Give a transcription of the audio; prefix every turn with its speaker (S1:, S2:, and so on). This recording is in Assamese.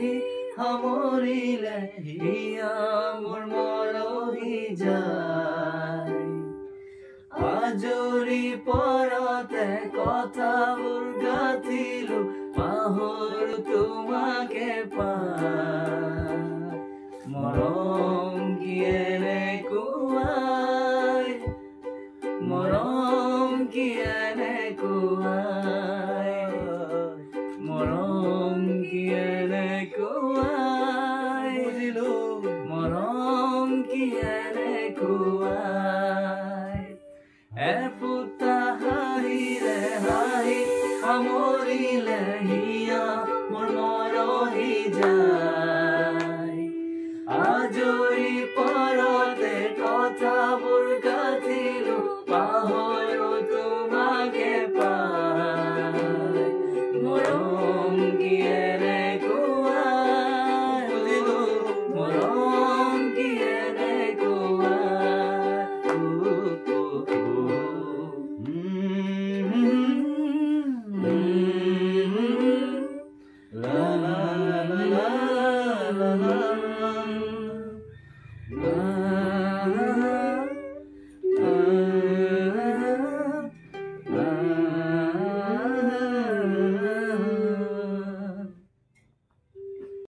S1: আহি সামৰিলে হিয়া মোৰ মৰহি যায় আজৰি পৰতে কথাবোৰ গাঁঠিলো পাহৰো তোমাকে পাই মৰম কি এনেকুৱাই মৰম কি এনেকুৱাই মৰম কি এনেকুৱাই বুজিলো মৰম কি এনেকুৱাই এফুল